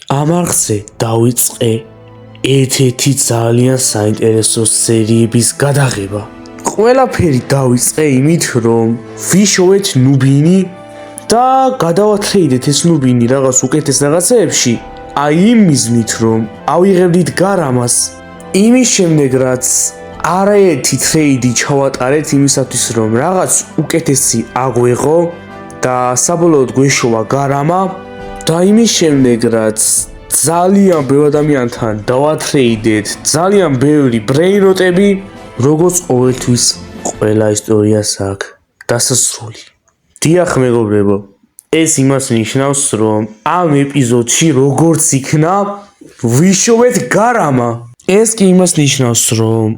ამ არხზე დავიწყე ერთ-ერთი ძალიან საინტერესო სერიების გადაღება. ყველაფერი დავიწყე იმით, რომ ვიშოვეთ ნუბინი და გადავათრეიდეთ ეს ნუბინი რაღაც უკეთეს რაღაცეებში, აი იმ მიზნით, რომ ავიღებდით გარამას. იმის შემდეგ, რაც არაერთი ტრეიდი ჩავატარეთ იმისათვის, რომ რაღაც უკეთესი აღვეღო და საბოლოოდ გვეშოვა გარამა და იმის შემდეგ, რაც ძალიან ბევრ ადამიანთან დავათრეიდეთ ძალიან ბევრი ბრეინროტები, როგორც ყოველთვის ყველა ისტორიას აქვს დასასრული. დიახ მეგობრებო, ეს იმას ნიშნავს, რომ ამ ეპიზოდში როგორც იქნა ვიშოვეთ გარამა. ეს კი იმას ნიშნავს, რომ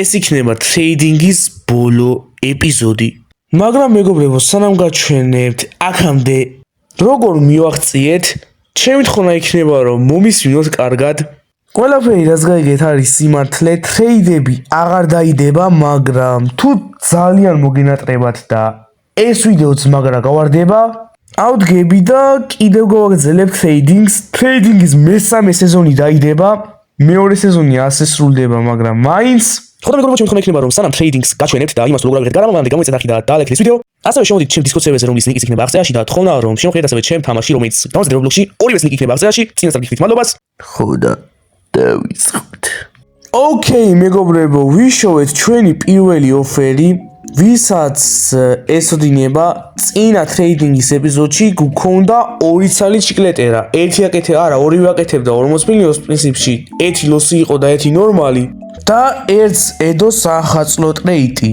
ეს იქნება ტრეიდინგის ბოლო ეპიზოდი. მაგრამ მეგობრებო, სანამ გაჩვენებთ აქამდე როგორ მივაღწიეთ, ჩემი თხოვნა იქნება, რომ მომისმინოთ კარგად. ყველაფერი რაც გაიგეთ არის სიმართლე, ტრეიდები აღარ დაიდება, მაგრამ თუ ძალიან მოგენატრებათ და ეს ვიდეოც მაგრა გავარდება, ავდგები და კიდევ გავაგრძელებ ტრეიდინგს. ტრეიდინგის მესამე სეზონი დაიდება, მეორე სეზონი ასე სრულდება, მაგრამ მაინც ხოდა მეგობრებო, ჩემი თხოვნა იქნება, რომ სანამ ტრეიდინგს გაჩვენებთ და იმას როგორ ავიღეთ გარამა, მანამდე გამოიწეთ არხი და დაალექეთ ეს ვიდეო. ასევე შემოდით ჩემ Discord server-ზე, რომლის ლინკიც იქნება აღწერაში და თხოვნა რომ შემოხვიდეთ ასევე ჩემ თამაში, რომელიც გამოცდილი Roblox-ში, ორივეს ლინკი იქნება აღწერაში. წინასწარ გიხდით მადლობას. ხო და დავიწყოთ. ოკეი მეგობრებო, ვიშოვეთ ჩვენი პირველი ოფერი, ვისაც ესოდინება წინა ტრეიდინგის ეპიზოდში გქონდა 2 ცალი ჩიკლეტერა. ერთი აკეთე არა, ორივე აკეთებდა 40 მილიონს პრინციპში. ერთი ლოსი იყო და ერთი ნორმალი და ერთს ედო საახალწლო ტრეიდი.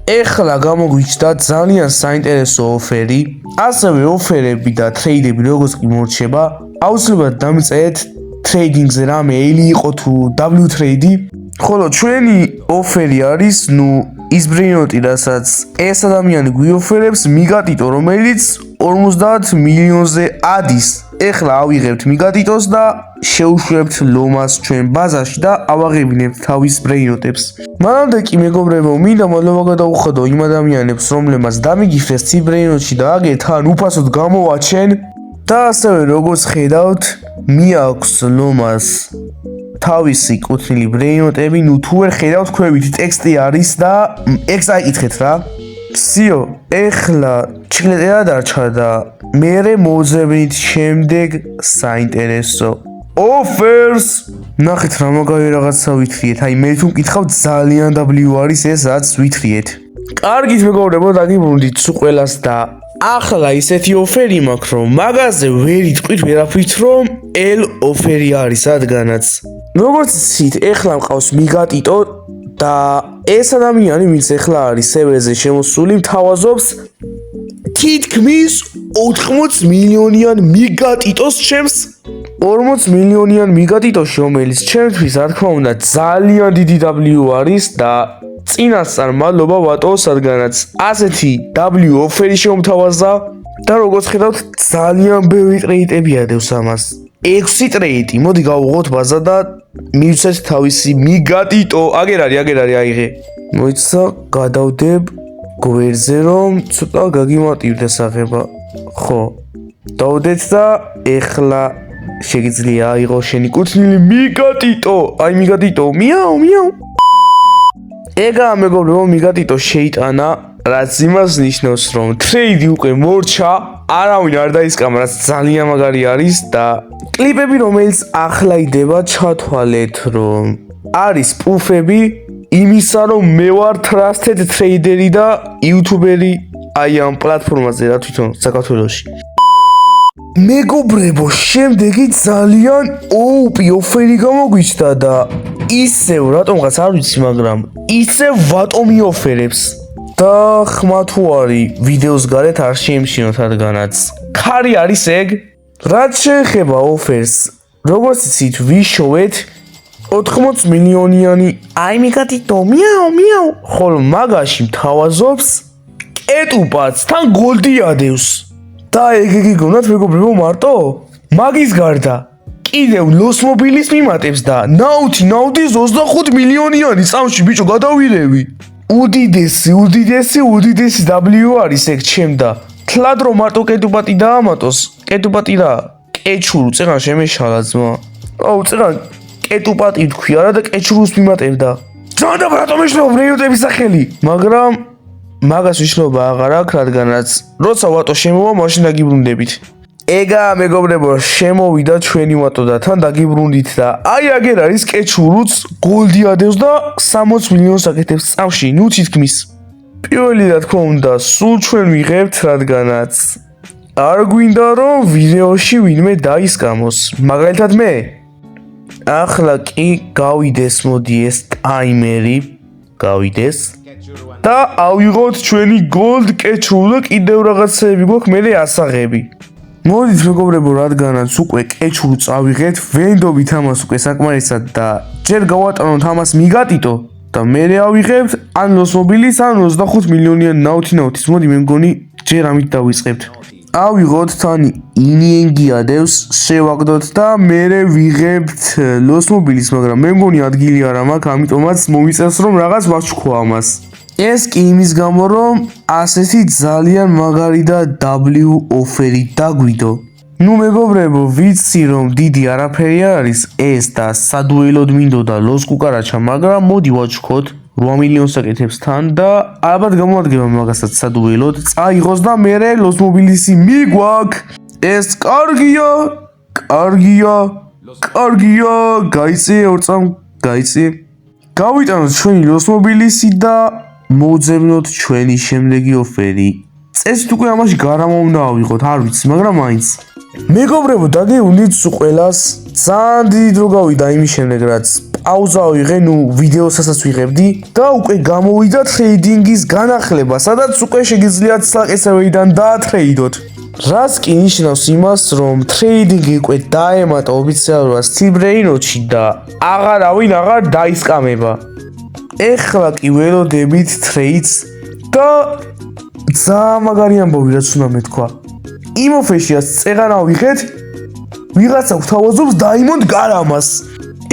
ეხლა გამოგვიჩნდა ძალიან საინტერესო ოფერი, ასევე ოფერები და ტრეიდები როგორც კი მორჩება, აუცილებლად დამიწერეთ ტრეიდინგზე რამე ელი იყო თუ W ტრეიდი, ხოლო ჩვენი ოფერი არის, ის ბრეინოტი, რასაც ეს ადამიანი გვიოფერებს მიგატიტო, რომელიც 50 მილიონზე ადის. ეხლა ავიღებთ მიგატიტოს და შევუშვებთ ლომას ჩვენ ბაზაში და ავაღებინებთ თავის ბრეინოტებს. მანამდე კი მეგობრებო, მინდა მადლობა გადაუხადო იმ ადამიანებს, რომლებმაც დამიგიფრეს ცი ბრეინოტში და აგერ თან უფასოდ გამოვაჩენ და ასევე როგორც ხედავთ, მიაქვს ლომას თავისი კუთვნილი ბრეინოტები, თუ ვერ ხედავთ ქვევით ტექსტი არის და ეგს აიკითხეთ რა. სიო, ეხლა ჩიკლეტერა დარჩა და მერე მოვძებნით შემდეგ საინტერესო ოფერს. ნახეთ რა მაგარი რაღაცა ვითრიეთ, აი მე თუ მკითხავთ ძალიან W არის ეს რაც ვითრიეთ. კარგით მეგობრებო, დაგიბრუნდით სულ ყველას და ახლა ისეთი ოფერი მაქვს, რომ მაგაზე ვერ იტყვით ვერაფრით, რომ L ოფერი არის რადგანაც. როგორც იცით, ეხლა მყავს მიგატიტო და ეს ადამიანი, ვინც ეხლა არის სერვერზე შემოსული, მთავაზობს თითქმის 80 მილიონიან მიგატიტოს ჩემს 40 მილიონიან მიგატიტოს, რომელიც ჩემთვის რა თქმა უნდა ძალიან დიდი W არის და წინასწარ მადლობა ბატონო, რადგანაც ასეთი W ოფერი შემოთავაზა და როგორც ხედავთ ძალიან ბევრი ტრეიდები ადევს ამას. 6 ტრეიდი, მოდი გავუღოთ ბაზა და მივცეთ თავისი მიგატიტო. აგერ არის აიღე. მოიცა გადავდებ გვერდზე, რომ ცოტა გაგიმატივდეს აღება. ხო, დავდეთ და ეხლა შეგიძლია აიღო შენი კუთვნილი მიგატიტო. აი მიგატიტო, მიაუ. ეგა მეგობრებო, მიგატიტო შეიტანა, რაც იმას ნიშნავს, რომ ტრეიდი უკვე მორჩა, არავინ არ დაისკამა, რაც ძალიან მაგარი არის და კლიპები, რომელიც ახლა იდება, ჩათვალეთ, რომ არის პრუფები იმისა, რომ მე ვარ ტრასტედ ტრეიდერი და იუთუბერი აი ამ პლატფორმაზე რა თვითონ საქართველოში. მეგობრებო, შემდეგი ძალიან OP ოფერი გამოგვიჩნდა და ისევ რატომღაც არ ვიცი, მაგრამ ისევ ვატომი ოფერებს და ხმა თუ არის ვიდეოს გარეთ არ შეიმჩნიოთ, რადგანაც ქარი არის ეგ. რაც შეეხება ოფერს, როგორც იცით, ვიშოვეთ 80 მილიონიანი აი მიგატიტო, მიაუ, ხოლო მაგაში მთავაზობს კეტუპაც თან გოლდი ადევს. და ეგ გიგონათ მეგობრებო მარტო? მაგის გარდა კიდევ ლოს მობილის მიმატებს და ნაუთის 25 მილიონიანი წამში ბიჭო გადავირევი. უდიდესი W არის ეგ ჩემ და თლად რომ მარტო კეტუპატი დაამატოს, კეტუპატი რა? კეჩურუ წეგან შემეშალა ძმა. აუ წეგან კეტუპატი თქვი არა და კეჩურუს მიმატებდა. ძმა და რატომ ეშლო ბრეიოტების სახელი? მაგრამ მაგას ვიშლობა აღარ აქვს, რადგანაც როცა ვატო შემოვა მაშინ დაგიბრუნდებით. ეგა მეგობრებო, შემოვიდა ჩვენი ვატო და თან დაგიბრუნდით და აი აგერ არის კეჩურუც გოლდი ადევს და 60 მილიონს აკეთებს წამში, ნუ თითქმის. პირველი რა თქმა უნდა, სულ ჩვენ ვიღებთ, რადგანაც არ გვინდა რომ ვიდეოში ვინმე დაისკამოს, მაგალითად მე. ახლა კი გავიდეს მოდი ეს ტაიმერი, გავიდეს. და ავიღოთ ჩვენი გოლდ კეჩურუ და კიდევ რაღაცეები გვაქვს მე ასაღები. მოდით მეგობრებო, რადგანაც უკვე კეჩურუ წავიღეთ, ვენდობით ამას უკვე საკმარისად და ჯერ გავატანოთ ამას მიგატიტო და მე ავიღებთ ან ლოსმობილის ან 25 მილიონიან ნაუთის. მოდი მე მგონი ჯერ ამით დავიწყებთ. ავიღოთ თან ინიენგი ადევს, შევაგდოთ და მე ვიღებთ ლოსმობილის, მაგრამ მე მგონი ადგილი არ მაქვს, ამიტომაც მომიწევს რომ რაღაც ვაჩქო ამას. ეს კი იმის გამო რომ ასეთი ძალიან მაგარი და W ოფერი დაგვიდო. ნუ მეგობრებო, ვიცი რომ დიდი არაფერი არ არის ეს და სადუელოდ მინდოდა ლოს კუკარაჩა, მაგრამ მოდი ვაჩქოთ 8 მილიონს აკეთებს თან და ალბათ გამოადგება მაგასაც სადუელოდ. წაიღოს და მე ლოსმობილისი მიგვაქვს. ეს კარგია, გაიწიე ორწამ, გაიწიე. გავიტანოთ ჩვენი ლოსმობილისი და მოვძებნოთ ჩვენი შემდეგი ოფერი. წესით უკვე ამაში გარამო უნდა ავიღოთ, არ ვიცი, მაგრამ მაინც. მეგობრებო, დაგეუნდით სულ ყველას. ძალიან დიდი დრო გავიდა იმის შემდეგ, რაც პაუზა ვიღე, ნუ ვიდეოსაც ვიღებდი და უკვე გამოვიდა ტრეიდინგის განახლება, სადაც უკვე შეგიძლიათ საკესევიდან დაატრეიდოთ. რაც კი ნიშნავს იმას, რომ ტრეიდინგი უკვე დაემატა ოფიციალურად Steam-ში და აღარავინ აღარ დაისკამება. ეხლა კი ველოდებით ტრეიდს და ძალიან მაგარი ამბავი რაც უნდა მეთქვა. იმ ოფერშიაც წეღან ავიღეთ, ვიღაცა გვთავაზობს დაიმონდ გარამას.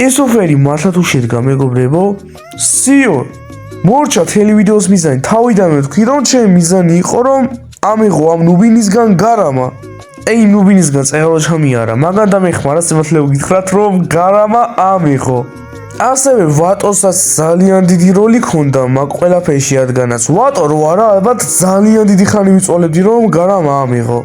ეს ოფერი მართლა თუ შედგა მეგობრებო, სიო, მორჩა თელი ვიდეოს მიზანი, თავიდანვე თქვი რომ ჩემი მიზანი იყო რომ ამიღო ამ ნუბინისგან გარამა. აი ნუბინისგან წეღარო ჩამიარა, მაგან დამეხმარა სიმართლე ვგითხრათ რომ გარამა ამიღო. ასევე ვატოსაც ძალიან დიდი როლი ქონდა მაგ ყველაფერში, რადგანაც ვატო რო არა, ალბათ ძალიან დიდი ხანი ვიწოლებდი რომ გარამა ამიღო.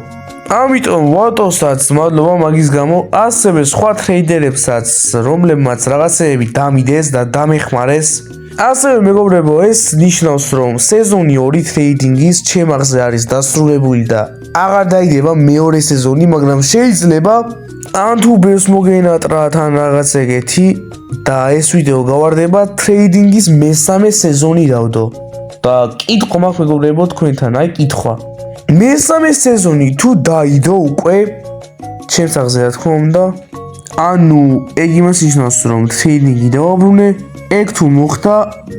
ამიტომ ვატოსაც მადლობა მაგის გამო, ასევე სხვა ტრეიდერებსაც, რომლებმაც რაღაცეები დამიდეს და დამეხმარეს. ასევე მეგობრებო, ეს ნიშნავს რომ სეზონი 2 ტრეიდინგის ჩემაღზე არის დასრულებული და აღარ დაიდება მეორე სეზონი, მაგრამ შეიძლება ან თუ ბეს მოგენატრა თან რაღაც ეგეთი და ეს ვიდეო გავარდება ტრეიდინგის მესამე სეზონი დავდო. და კითხვა მაქვს მეგობრებო თქვენთან, აი კითხვა. მესამე სეზონი თუ დაიდო უკვე ჩემს აღზე რა თქმა უნდა, ანუ ეგ იმას ნიშნავს რომ ტრეიდინგი დავაბრუნე, ეგ თუ მოხდა,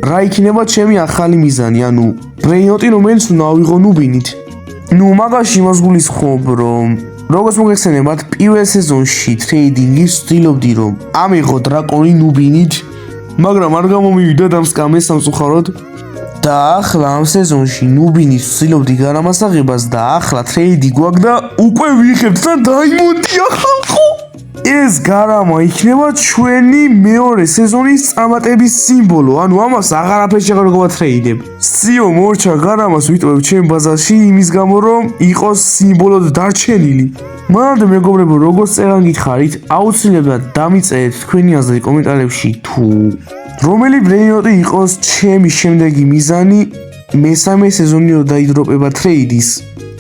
რა იქნება ჩემი ახალი მიზანი, ანუ ბრეინოტი რომელიც უნდა ავიღო ნუბინით. ნუ მაგაში იმას გულისხმობ რომ როგორც მოგეხსენებათ, პირველ სეზონში ტრეიდინგი ვცდილობდი რომ ამიღო დრაკონი ნუბინით, მაგრამ არ გამომივიდა და მსკამეს სამწუხაროდ. და ახლა ამ სეზონში ნუბინით ვცდილობდი გარამასაღებას და ახლა ტრეიდი გვაქვს და უკვე ვიღებთ და დაიმონდია ხალხო. ეს გარამა იქნება ჩვენი მეორე სეზონის წარმატების სიმბოლო, ანუ ამას აღარაფერში აღარ გავატრეიდებ. სიო, მორჩა გარამას ვიტოვებ ჩემ ბაზარში იმის გამო რომ იყოს სიმბოლოდ დარჩენილი. მანამდე მეგობრებო, როგორც წერან გითხარით, აუცილებლად დამიწერეთ თქვენი აზრი კომენტარებში თუ რომელი ბრეინოტი იყოს ჩემი შემდეგი მიზანი მესამე სეზონი რო დაიდროპება ტრეიდის.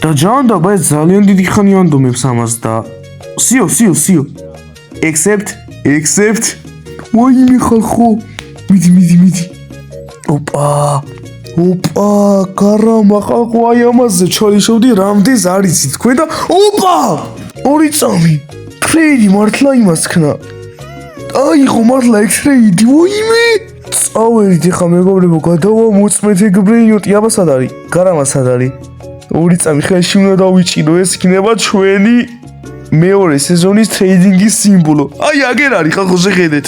და ჯანდაბა ეს ძალიან დიდი ხანი ანდომებს ამას და სიო. Except. ვაიმე ხალხო. მიდი. ოპა, გარამა ხალხო, აი ამაზე ჩალიშოვდი რამდენს არის თქვენ და ოპა! 2 წამი. ტრეიდი მართლა იმას ქნა. აიღო მართლა ეგ ტრეიდი, ვაიმე! წავედით ახლა მეგობრებო, გადავამოწმეთ ეგ ბრეინოტი, აბა სად არის? გარამა სად არის? 2 წამი ხელში უნდა დავიჭირო, ეს იქნება ჩვენი მეორე სეზონის ტრეიდინგის სიმბოლო. აი აგერ არის ხალხო, შეხედეთ.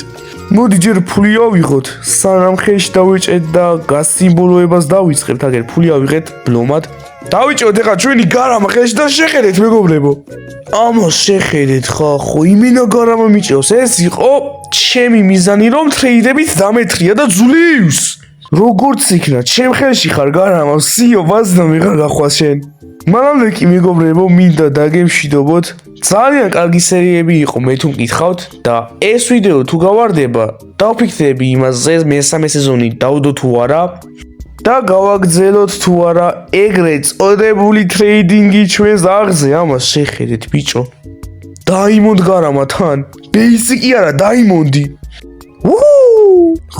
მოდი ჯერ ფული ავიღოთ, სანამ ხელში დავიჭერთ და გასიმბოლოებას დავიწყებთ, აგერ ფული ავიღეთ ბლომად დავიჭოთ ეხლა ჩვენი გარამა ხელში და შეხედეთ მეგობრებო. ამას შეხედეთ ხო იმენა გარამა მიჭევს. ეს იყო ჩემი მიზანი რომ ტრეიდებით დამეთრია და ძulius. როგორც იქნა ჩემ ხელში ხარ გარამა სიო ბაზნა მიღარ გახვალ შენ. მანამდე კი მეგობრებო მინდა დაგემშვიდობოთ. ძალიან კარგი სერიები იყო მე თუ მკითხავთ და ეს ვიდეო თუ გავარდება დავფიქრები იმაზე მესამე სეზონი დავდო თუ არა და გავაგრძელოთ თუ არა ეგრეთ წოდებული ტრეიდინგი ჩვენს აღზე. ამას შეხედეთ ბიჭო. დაიმონდ გარამა თან. ბეისიკი არა დაიმონდი.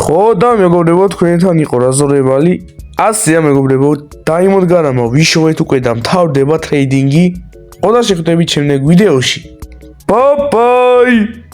ხო და მეგობრებო თქვენთან იყო რაზორებელი. ასეა მეგობრებო დაიმონდ გარამა ვიშოვეთ უკვე და მთავრდება ტრეიდინგი. Oda შეხვდებით შემდეგ ვიდეოში. Bye.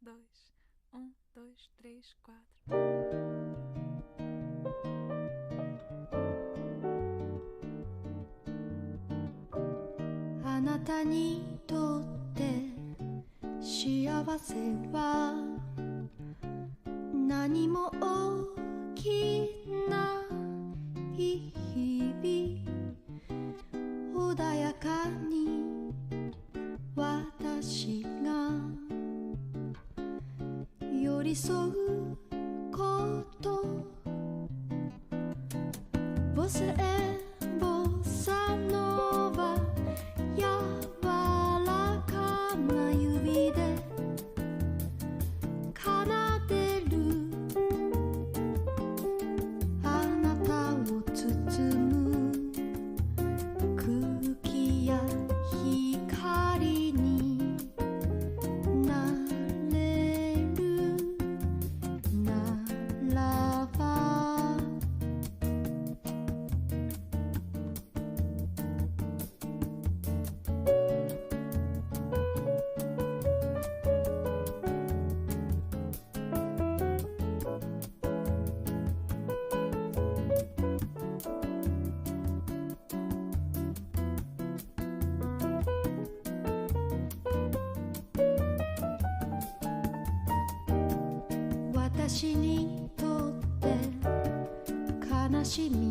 dois, 1, 2, 3, 4.あなたにとって幸せは何も起きない日々穏やかに私が寄り添うことボスエボサノバ柔らかな指で奏でるあなたを包む空気や光になれるならば私にとって悲しみ